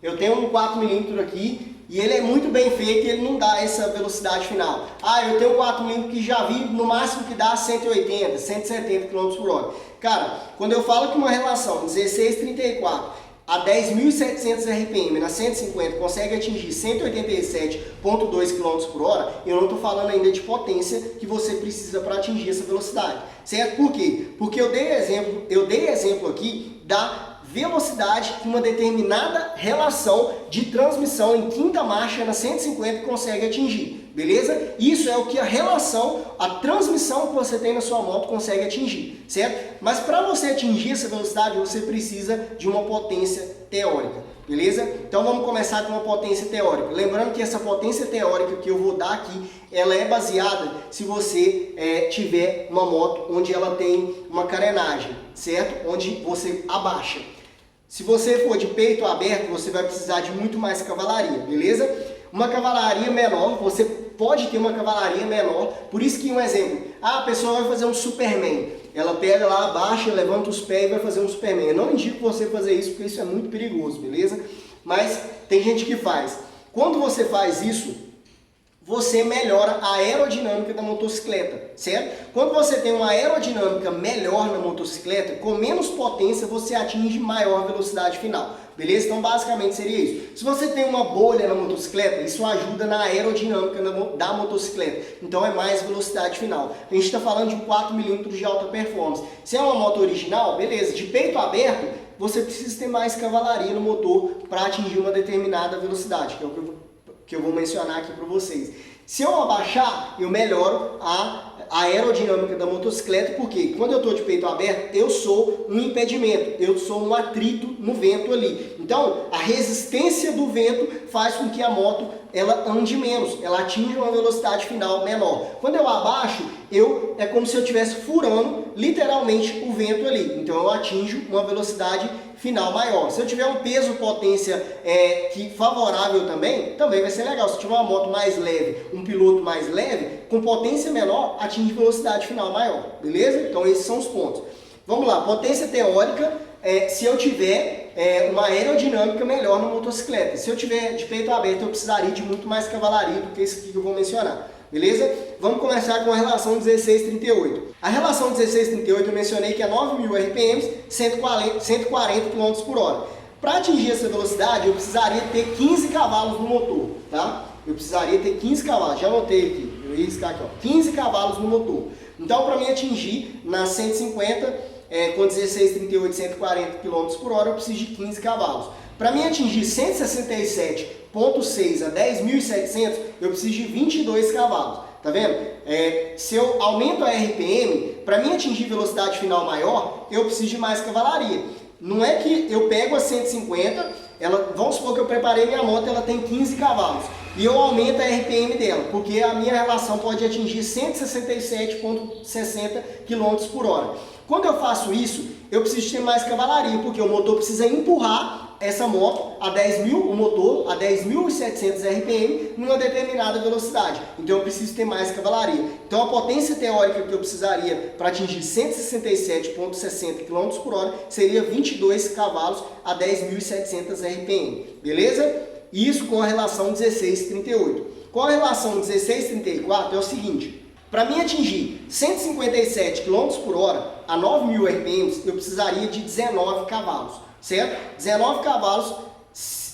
eu tenho um 4mm aqui e ele é muito bem feito e ele não dá essa velocidade final. Eu tenho um 4mm que já vi no máximo que dá 180, 170 km por hora. Cara, quando eu falo que uma relação 1634 a 10.700 RPM na 150 consegue atingir 187,2 km por hora, eu não estou falando ainda de potência que você precisa para atingir essa velocidade, certo? Por quê? Porque eu dei exemplo aqui da velocidade que uma determinada relação de transmissão em quinta marcha na 150 consegue atingir, beleza? Isso é o que a transmissão que você tem na sua moto consegue atingir, certo? Mas para você atingir essa velocidade, você precisa de uma potência teórica, beleza? Então vamos começar com uma potência teórica. Lembrando que essa potência teórica que eu vou dar aqui, ela é baseada se você tiver uma moto onde ela tem uma carenagem, certo? Onde você abaixa. Se você for de peito aberto, você vai precisar de muito mais cavalaria, beleza? Uma cavalaria menor, você pode ter uma cavalaria menor, por isso que um exemplo, a pessoa vai fazer um Superman, ela pega lá, abaixa, levanta os pés e vai fazer um Superman. Eu não indico você fazer isso, porque isso é muito perigoso, beleza? Mas tem gente que faz. Quando você faz isso, você melhora a aerodinâmica da motocicleta, certo? Quando você tem uma aerodinâmica melhor na motocicleta, com menos potência você atinge maior velocidade final, beleza? Então basicamente seria isso. Se você tem uma bolha na motocicleta, isso ajuda na aerodinâmica da motocicleta, então é mais velocidade final. A gente está falando de 4mm de alta performance. Se é uma moto original, beleza, de peito aberto, você precisa ter mais cavalaria no motor para atingir uma determinada velocidade, que é o que eu vou mencionar aqui para vocês. Se eu abaixar, eu melhoro a aerodinâmica da motocicleta, porque quando eu estou de peito aberto, eu sou um impedimento, eu sou um atrito no vento ali. Então, a resistência do vento faz com que a moto ela ande menos, ela atinja uma velocidade final menor. Quando eu abaixo, é como se eu estivesse furando literalmente o vento ali. Então eu atinjo uma velocidade final maior. Se eu tiver um peso potência favorável também vai ser legal. Se eu tiver uma moto mais leve, um piloto mais leve, com potência menor, atinge velocidade final maior. Beleza? Então esses são os pontos. Vamos lá, potência teórica, se eu tiver uma aerodinâmica melhor na motocicleta. Se eu tiver de peito aberto, eu precisaria de muito mais cavalaria do que isso aqui que eu vou mencionar. Beleza? Vamos começar com a relação 1638. A relação 1638 eu mencionei que é 9.000 RPMs, 140 km por hora. Para atingir essa velocidade, eu precisaria ter 15 cavalos no motor, tá? Eu precisaria ter 15 cavalos, já anotei aqui, eu ia riscar aqui, ó, 15 cavalos no motor. Então, para mim atingir na 150, com 1638, 140 km por hora, eu preciso de 15 cavalos. Para mim atingir 167,6 a 10.700, eu preciso de 22 cavalos. Tá vendo? Se eu aumento a RPM, para mim atingir velocidade final maior, eu preciso de mais cavalaria. Não é que eu pego a 150, vamos supor que eu preparei minha moto, ela tem 15 cavalos. E eu aumento a RPM dela, porque a minha relação pode atingir 167,60 km por hora. Quando eu faço isso, eu preciso ter mais cavalaria, porque o motor precisa empurrar essa moto a 10.700 RPM numa determinada velocidade. Então eu preciso ter mais cavalaria. Então a potência teórica que eu precisaria para atingir 167,60 km por hora seria 22 cavalos a 10.700 RPM. Beleza? Isso com a relação 1638. Com a relação 1634 é o seguinte: para mim atingir 157 km por hora a 9.000 RPM, eu precisaria de 19 cavalos, certo? 19 cavalos,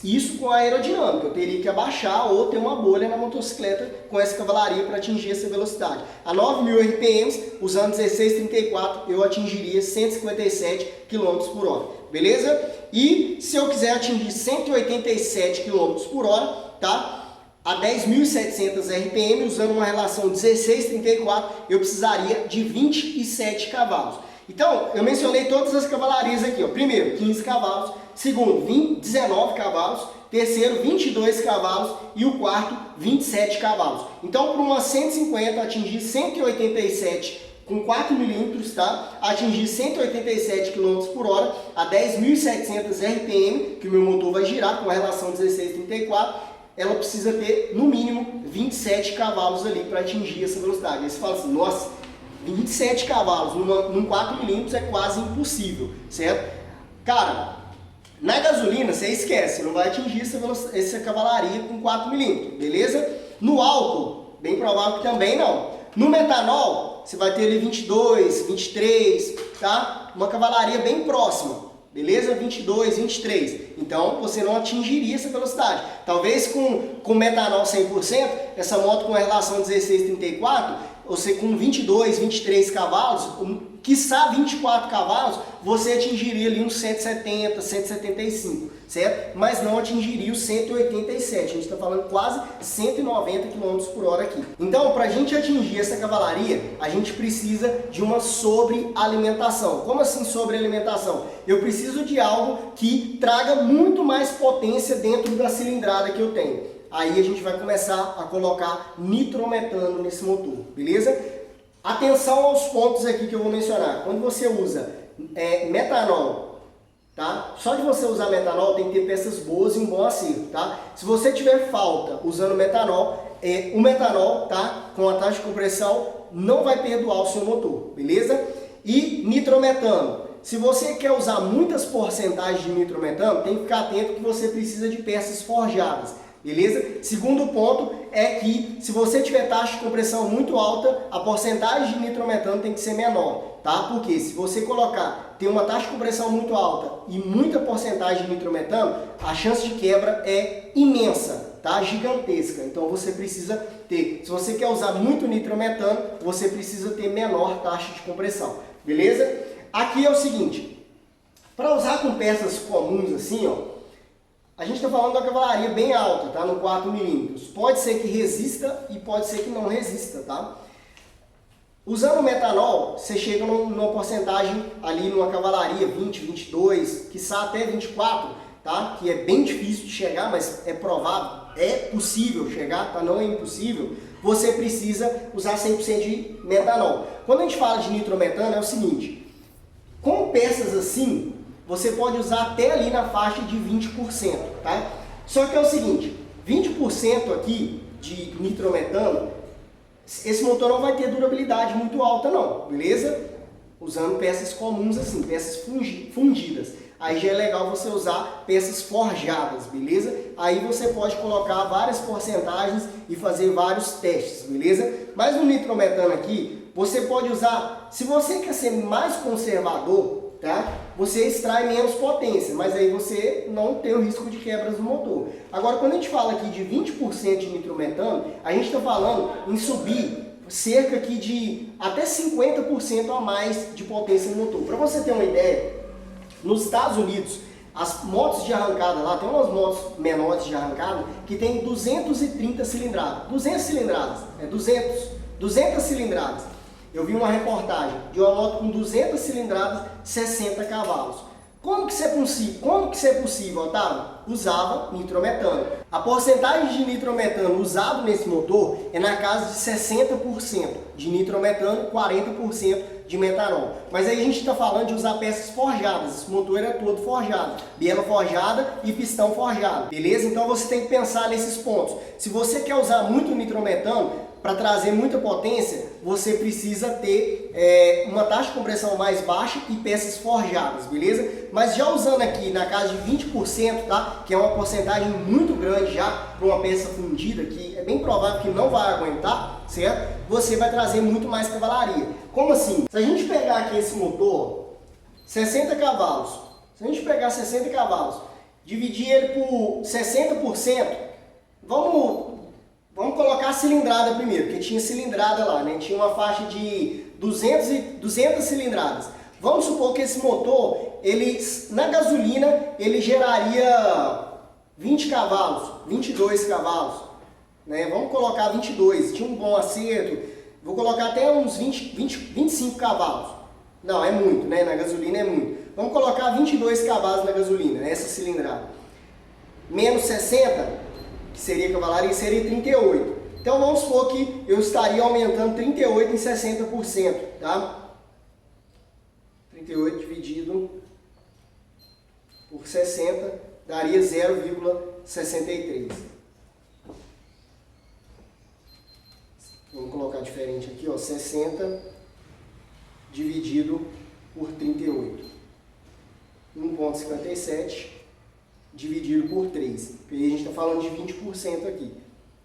isso com a aerodinâmica. Eu teria que abaixar ou ter uma bolha na motocicleta com essa cavalaria para atingir essa velocidade. A 9.000 RPM, usando 1634, eu atingiria 157 km por hora, beleza? E se eu quiser atingir 187 km por hora, tá? A 10.700 RPM, usando uma relação 1634, eu precisaria de 27 cavalos. Então, eu mencionei todas as cavalarias aqui, ó. Primeiro, 15 cavalos. Segundo, 19 cavalos. Terceiro, 22 cavalos. E o quarto, 27 cavalos. Então, para uma 150, atingir 187 com 4 milímetros, tá? Atingir 187 km por hora a 10.700 RPM, que o meu motor vai girar com a relação 1634, ela precisa ter, no mínimo, 27 cavalos ali para atingir essa velocidade. Aí você fala assim, nossa, 27 cavalos num 4 milímetros é quase impossível, certo? Cara, na gasolina você esquece, você não vai atingir essa cavalaria com 4 milímetros, beleza? No álcool, bem provável que também não. No metanol, você vai ter ali 22, 23, tá? Uma cavalaria bem próxima. Beleza? 22, 23. Então, você não atingiria essa velocidade. Talvez com metanol 100%, essa moto com a relação 1634, você com 22, 23 cavalos, quiçá 24 cavalos, você atingiria ali uns 170, 175, certo? Mas não atingiria os 187. A gente está falando quase 190 km por hora aqui. Então, para a gente atingir essa cavalaria, a gente precisa de uma sobrealimentação. Como assim sobrealimentação? Eu preciso de algo que traga muito mais potência dentro da cilindrada que eu tenho. Aí a gente vai começar a colocar nitrometano nesse motor, beleza? Atenção aos pontos aqui que eu vou mencionar. Quando você usa metanol, tá? Só de você usar metanol tem que ter peças boas e um bom acerto, tá? Se você tiver falta usando metanol, o metanol, tá? Com a taxa de compressão, não vai perdoar o seu motor, beleza? E nitrometano. Se você quer usar muitas porcentagens de nitrometano, tem que ficar atento que você precisa de peças forjadas. Beleza? Segundo ponto é que se você tiver taxa de compressão muito alta, a porcentagem de nitrometano tem que ser menor, tá? Porque se você ter uma taxa de compressão muito alta e muita porcentagem de nitrometano, a chance de quebra é imensa, tá? Gigantesca. Então você precisa ter, se você quer usar muito nitrometano, você precisa ter menor taxa de compressão, beleza? Aqui é o seguinte, para usar com peças comuns assim, ó, a gente está falando da cavalaria bem alta, tá? No 4 milímetros. Pode ser que resista e pode ser que não resista, tá? Usando o metanol, você chega numa porcentagem ali numa cavalaria 20, 22, quiçá até 24, tá? Que é bem difícil de chegar, mas é provável, é possível chegar, tá? Não é impossível. Você precisa usar 100% de metanol. Quando a gente fala de nitrometano, é o seguinte, com peças assim, você pode usar até ali na faixa de 20%, tá? Só que é o seguinte, 20% aqui de nitrometano, esse motor não vai ter durabilidade muito alta não, beleza? Usando peças comuns assim, peças fundidas. aí já é legal você usar peças forjadas, beleza? Aí você pode colocar várias porcentagens e fazer vários testes, beleza? Mas no nitrometano aqui, você pode usar, se você quer ser mais conservador, tá? Você extrai menos potência, mas aí você não tem o risco de quebras no motor. Agora, quando a gente fala aqui de 20% de nitrometano, a gente está falando em subir cerca aqui de até 50% a mais de potência no motor. Para você ter uma ideia, nos Estados Unidos, as motos de arrancada lá, tem umas motos menores de arrancada que tem 230 cilindradas. 200 cilindradas, 200 cilindradas. Eu vi uma reportagem de uma moto com 200 cilindradas, 60 cavalos. Como que isso é possível, Otávio? Usava nitrometano. A porcentagem de nitrometano usado nesse motor é na casa de 60% de nitrometano, 40% de metanol. Mas aí a gente está falando de usar peças forjadas. Esse motor é todo forjado. Biela forjada e pistão forjado. Beleza? Então você tem que pensar nesses pontos. Se você quer usar muito nitrometano, para trazer muita potência, você precisa ter uma taxa de compressão mais baixa e peças forjadas, beleza? Mas já usando aqui na casa de 20%, tá? Que é uma porcentagem muito grande já para uma peça fundida, que é bem provável que não vai aguentar, certo? Você vai trazer muito mais cavalaria. Como assim? Se a gente pegar aqui esse motor, 60 cavalos, se a gente pegar 60 cavalos, dividir ele por 60%, Vamos colocar a cilindrada primeiro, porque tinha cilindrada lá, né? Tinha uma faixa de 200 cilindradas. Vamos supor que esse motor, na gasolina, ele geraria 20 cavalos, 22 cavalos. Né? Vamos colocar 22, tinha um bom acerto. Vou colocar até uns 25 cavalos. Não, é muito, né? Na gasolina é muito. Vamos colocar 22 cavalos na gasolina, essa cilindrada. Menos 60... que seria cavalaria, seria 38. Então vamos supor que eu estaria aumentando 38 em 60%, tá? 38 dividido por 60 daria 0,63. Vamos colocar diferente aqui, ó, 60 dividido por 38. 1,57 dividido por 3, porque a gente está falando de 20% aqui,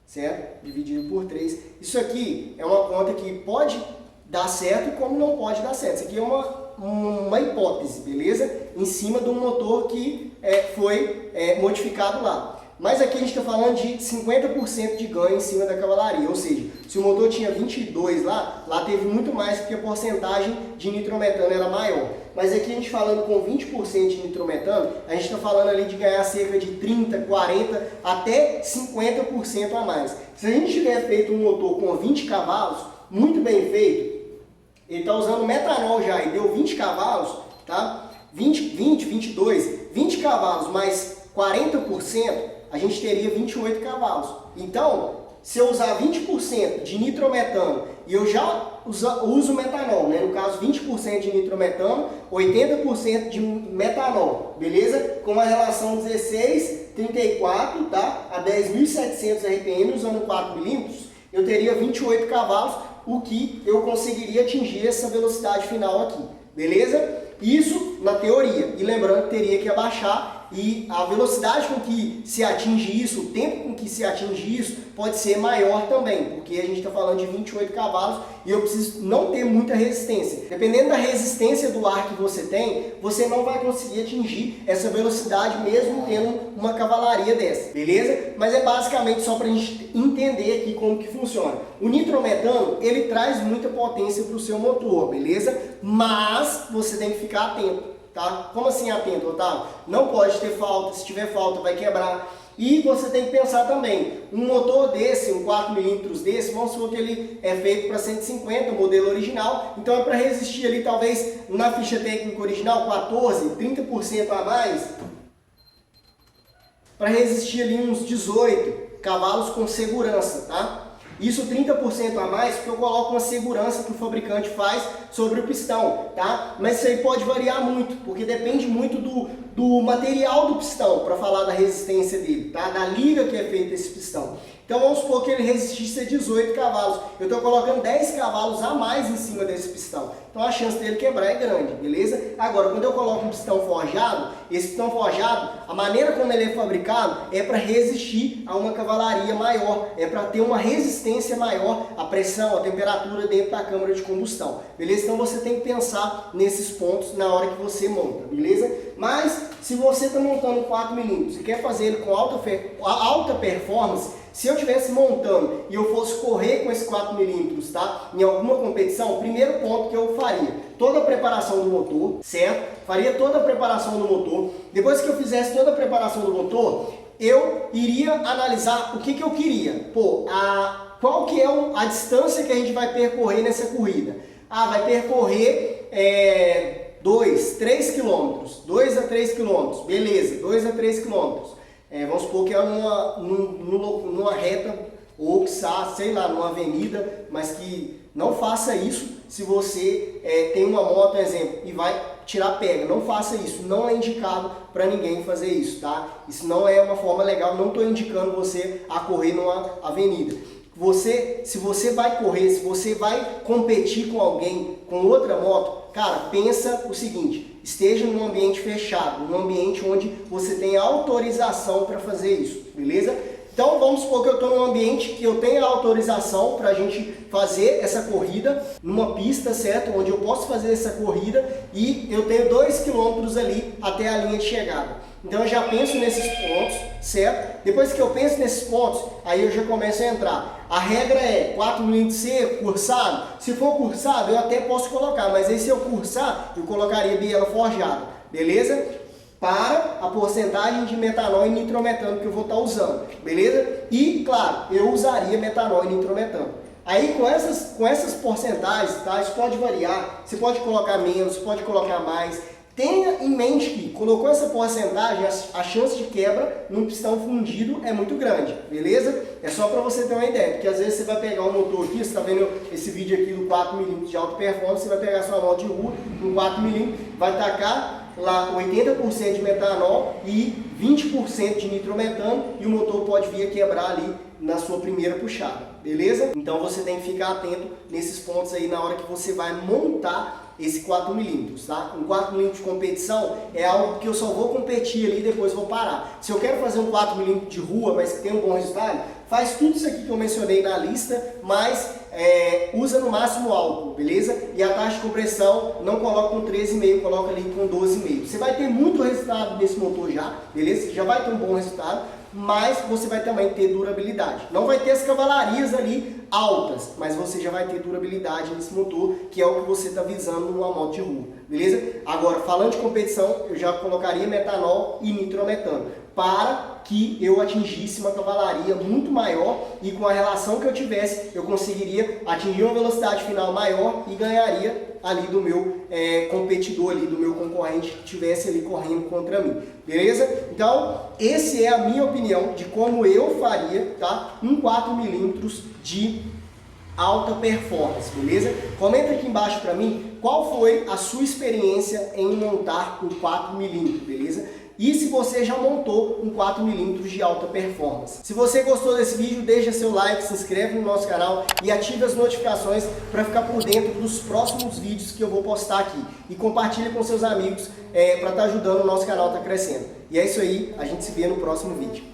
certo? Dividido por 3. Isso aqui é uma conta que pode dar certo como não pode dar certo. Isso aqui é uma hipótese, beleza? Em cima de um motor que foi modificado lá. Mas aqui a gente está falando de 50% de ganho em cima da cavalaria, ou seja, se o motor tinha 22 lá teve muito mais porque a porcentagem de nitrometano era maior. Mas aqui a gente falando com 20% de nitrometano, a gente está falando ali de ganhar cerca de 30, 40, até 50% a mais. Se a gente tiver feito um motor com 20 cavalos, muito bem feito, ele está usando metanol já e deu 20 cavalos, tá? 20 cavalos mais 40%, a gente teria 28 cavalos. Então, se eu usar 20% de nitrometano e eu já uso metanol, né? No caso 20% de nitrometano, 80% de metanol, beleza? Com uma relação 16:34, tá? A 10.700 RPM usando 4 milímetros, eu teria 28 cavalos, o que eu conseguiria atingir essa velocidade final aqui, beleza? Isso na teoria, e lembrando que teria que abaixar e a velocidade com que se atinge isso, o tempo com que se atinge isso, pode ser maior também, porque a gente está falando de 28 cavalos e eu preciso não ter muita resistência. Dependendo da resistência do ar que você tem, você não vai conseguir atingir essa velocidade mesmo tendo uma cavalaria dessa, beleza? Mas é basicamente só para a gente entender aqui como que funciona. O nitrometano, ele traz muita potência para o seu motor, beleza? Mas você tem que ficar atento. Tá? Como assim atento, Otávio? Não pode ter falta, se tiver falta vai quebrar. E você tem que pensar também, um motor desse, um 4 milímetros desse, vamos supor que ele é feito para 150, o modelo original, então é para resistir ali talvez na ficha técnica original 14, 30% a mais, para resistir ali uns 18 cavalos com segurança, tá? Isso 30% a mais porque eu coloco uma segurança que o fabricante faz sobre o pistão, tá? Mas isso aí pode variar muito, porque depende muito do material do pistão, para falar da resistência dele, tá? Da liga que é feita esse pistão. Então vamos supor que ele resistisse a 18 cavalos. Eu estou colocando 10 cavalos a mais em cima desse pistão. Então a chance dele quebrar é grande, beleza? Agora, quando eu coloco um pistão forjado, esse pistão forjado, a maneira como ele é fabricado é para resistir a uma cavalaria maior, é para ter uma resistência maior à pressão, à temperatura dentro da câmara de combustão, beleza? Então você tem que pensar nesses pontos na hora que você monta, beleza? Mas se você está montando 4 mm e quer fazer ele com alta performance, se eu estivesse montando e eu fosse correr com esse 4 mm, tá? Em alguma competição, o primeiro ponto que eu faria, toda a preparação do motor, certo? Faria toda a preparação do motor. Depois que eu fizesse toda a preparação do motor, eu iria analisar o que eu queria. Qual que é a distância que a gente vai percorrer nessa corrida? Vai percorrer 3 quilômetros, 2 a 3 quilômetros, beleza, 2 a 3 quilômetros. Vamos supor que é numa reta ou sei lá, numa avenida, mas que não faça isso se você tem uma moto, exemplo, e vai tirar pega. Não faça isso, não é indicado para ninguém fazer isso, tá? Isso não é uma forma legal, não estou indicando você a correr numa avenida. Se você vai correr, se você vai competir com alguém, com outra moto, cara, pensa o seguinte, esteja num ambiente fechado, num ambiente onde você tem autorização para fazer isso, beleza? Então vamos supor que eu estou num ambiente que eu tenho a autorização para a gente fazer essa corrida, numa pista, certo? Onde eu posso fazer essa corrida e eu tenho 2 quilômetros ali até a linha de chegada. Então eu já penso nesses pontos, certo? Depois que eu penso nesses pontos, aí eu já começo a entrar. A regra é 4 mm seco, cursado. Se for cursado, eu até posso colocar, mas aí se eu cursar, eu colocaria biela forjada, beleza? Para a porcentagem de metanol e nitrometano que eu vou estar usando, beleza? E, claro, eu usaria metanol e nitrometano. Aí com essas porcentagens, tá? Isso pode variar, você pode colocar menos, pode colocar mais. Tenha em mente que, colocou essa porcentagem, a chance de quebra num pistão fundido é muito grande, beleza? É só para você ter uma ideia, porque às vezes você vai pegar um motor aqui, você está vendo esse vídeo aqui do 4 mm de alta performance, você vai pegar sua moto de rua, um 4 mm, vai tacar lá 80% de metanol e 20% de nitrometano e o motor pode vir a quebrar ali na sua primeira puxada, beleza? Então você tem que ficar atento nesses pontos aí na hora que você vai montar esse 4 mm, tá? Um 4 mm de competição é algo que eu só vou competir ali e depois vou parar. Se eu quero fazer um 4 mm de rua, mas que tem um bom resultado, faz tudo isso aqui que eu mencionei na lista, mas usa no máximo álcool, beleza? E a taxa de compressão não coloca com 13,5, coloca ali com 12,5. Você vai ter muito resultado nesse motor já, beleza? Você já vai ter um bom resultado, mas você vai também ter durabilidade. Não vai ter as cavalarias ali altas, mas você já vai ter durabilidade nesse motor, que é o que você está visando numa moto de rua, beleza? Agora, falando de competição, eu já colocaria metanol e nitrometano, para que eu atingisse uma cavalaria muito maior e com a relação que eu tivesse, eu conseguiria atingir uma velocidade final maior e ganharia ali do meu competidor, ali do meu concorrente que estivesse ali correndo contra mim, beleza? Então, essa é a minha opinião de como eu faria, tá? Um 4 mm de alta performance, beleza? Comenta aqui embaixo para mim qual foi a sua experiência em montar um 4 mm, beleza? E se você já montou um 4 mm de alta performance. Se você gostou desse vídeo, deixa seu like, se inscreve no nosso canal e ative as notificações para ficar por dentro dos próximos vídeos que eu vou postar aqui. E compartilhe com seus amigos para estar ajudando o nosso canal a estar crescendo. E é isso aí, a gente se vê no próximo vídeo.